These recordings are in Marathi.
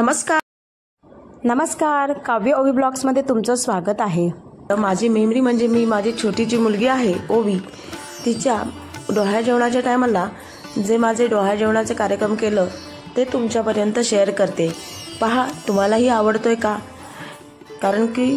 नमस्कार नमस्कार, काव्य ओवी ब्लॉग्समध्ये तुमचं स्वागत आहे। माझी मेमरी म्हणजे मी माझी छोटीची मुलगी आहे ओवी, तिच्या डोहाळ्या जेवणाच्या टायमाला जे माझे डोहाळ्या जेवणाचे कार्यक्रम केलं ते तुमच्यापर्यंत शेअर करते। पहा, तुम्हालाही आवडतोय का? कारण की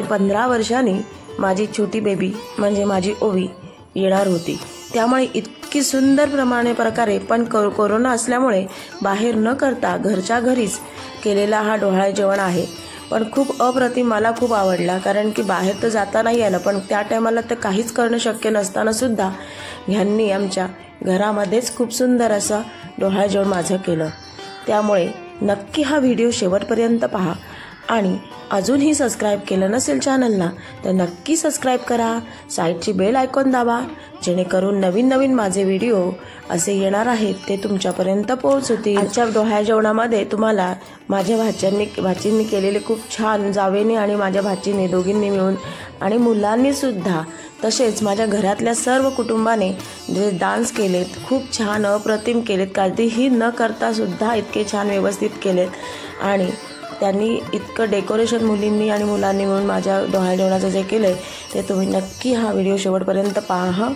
15 वर्षांनी माझी छोटी बेबी म्हणजे माझी ओवी येणार होती, त्यामुळे इतकी सुंदर प्रकारे पण कोरोना असल्यामुळे बाहेर न करता घरच्या घरीच केलेला हा डोहाळे जेवण आहे। पण खूप अप्रतिम, मला खूप आवडला, कारण की बाहेर तर जाता नाही आलं, पण त्या टायमाला तर काहीच करणं शक्य नसताना सुद्धा ह्यांनी आमच्या घरामध्येच खूप सुंदर असं डोहाळे जेवण माझं केलं। त्यामुळे नक्की हा व्हिडिओ शेवटपर्यंत पहा आणि अजूनही सबस्क्राईब केलं नसेल चॅनलला तर नक्की सबस्क्राईब करा, साईडची बेल आयकॉन दाबा, जेणेकरून नवीन नवीन माझे व्हिडिओ असे येणार आहेत ते तुमच्यापर्यंत पोहोचतील। आजच्या डोहाळ्या जेवणामध्ये तुम्हाला माझ्या भाचींनी केलेले खूप छान, जावेने आणि माझ्या भाचीने दोघींनी मिळून आणि मुलांनी सुद्धा, तसेच माझ्या घरातल्या सर्व कुटुंबाने जे डान्स केलेत खूप छान अप्रतिम केलेत, काहीही न करता सुद्धा इतके छान व्यवस्थित केलेत। आणि त्यांनी इतकं डेकोरेशन मुलींनी आणि मुलांनी मिळून माझ्या डोहाळे जेवणाचं जे केलं आहे ते तुम्ही नक्की हा व्हिडिओ शेवटपर्यंत पहा।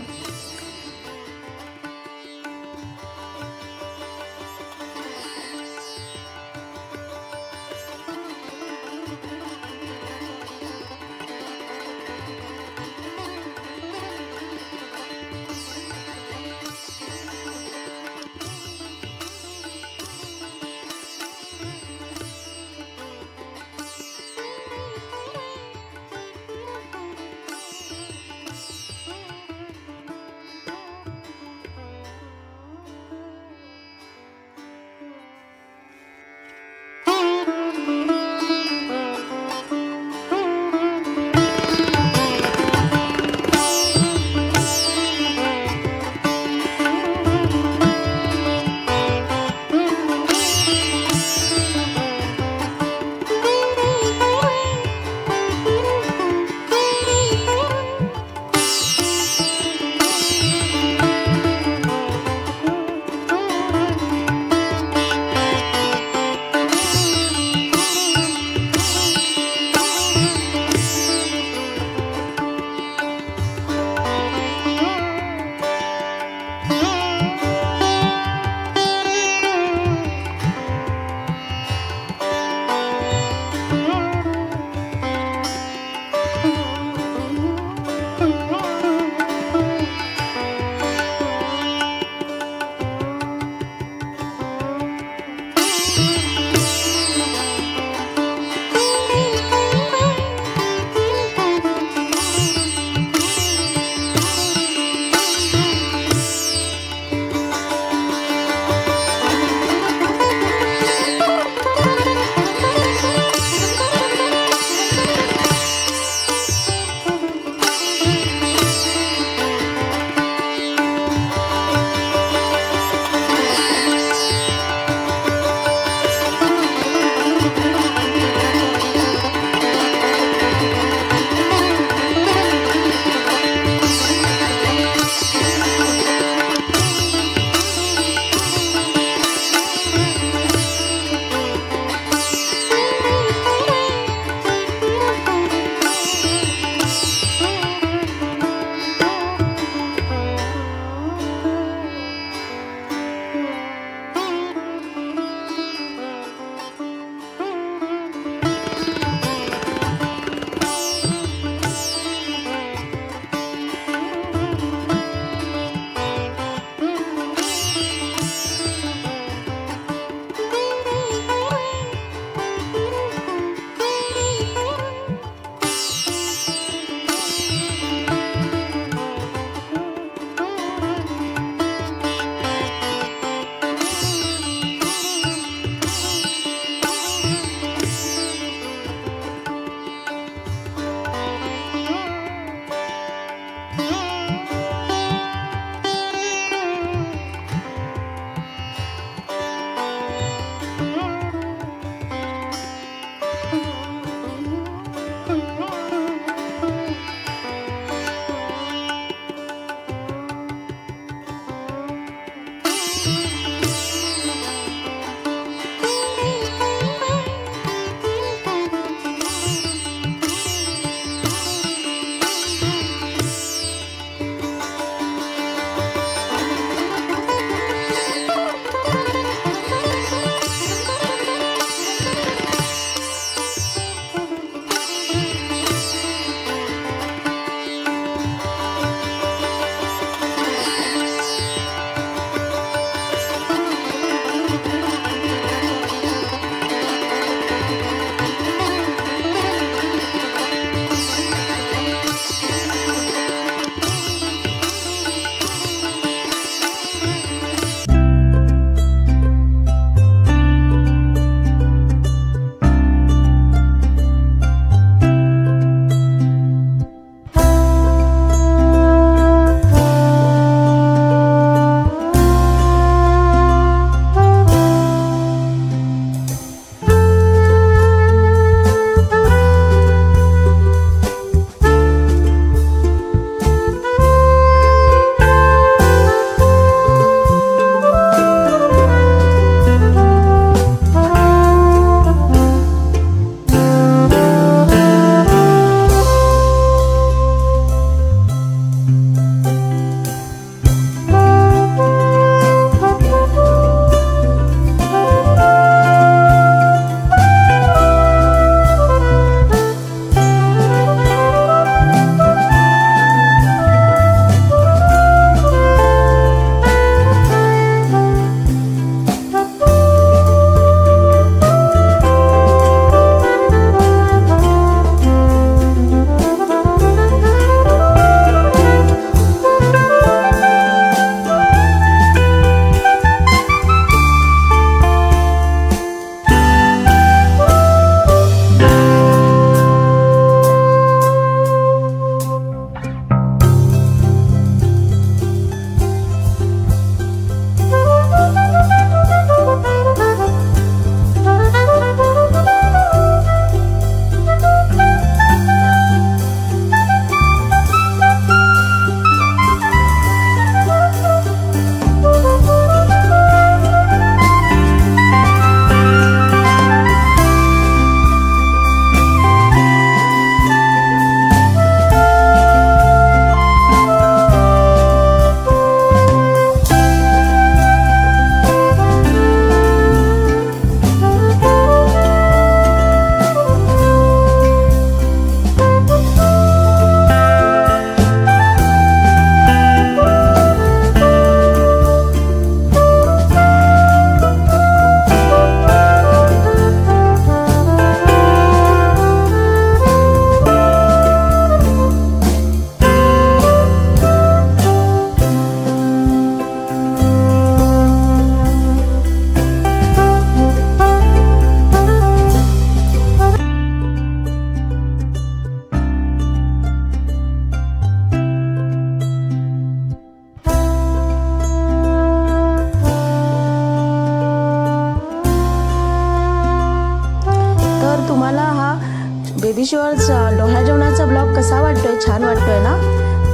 कसा वाटतोय? छान वाटतोय ना?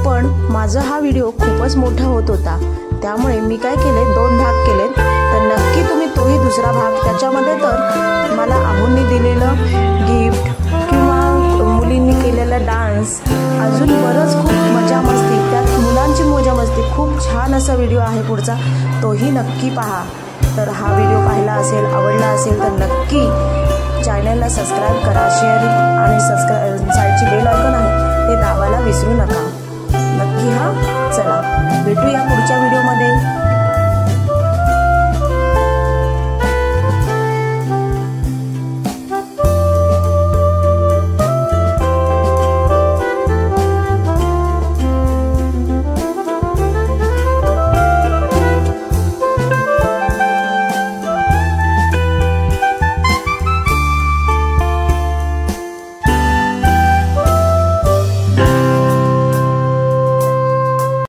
पण माझा हा व्हिडिओ खूपच मोठा होत होता, त्यामुळे मी काय केले, 2 भाग केलेत. तर नक्की तुम्ही तोही दुसरा भाग, त्याच्यामध्ये तर मला आहोंनी दिलेलं गिफ्ट किंवा मुलींनी केलेला डान्स, अजून बरंच खूप मजा मस्ती, त्यात मुलांची मजा मस्ती, खूप छान असा व्हिडिओ आहे पुढचा, तोही नक्की पहा. तर हा व्हिडिओ पाहिला असेल, आवडला असेल तर नक्की चॅनलला सबस्क्राईब करा, शेअर आणि साईडची बेल आयकॉन आहे ते दाबायला विसरू नका. नक्की. चला भेटूया पुढच्या व्हिडिओमध्ये.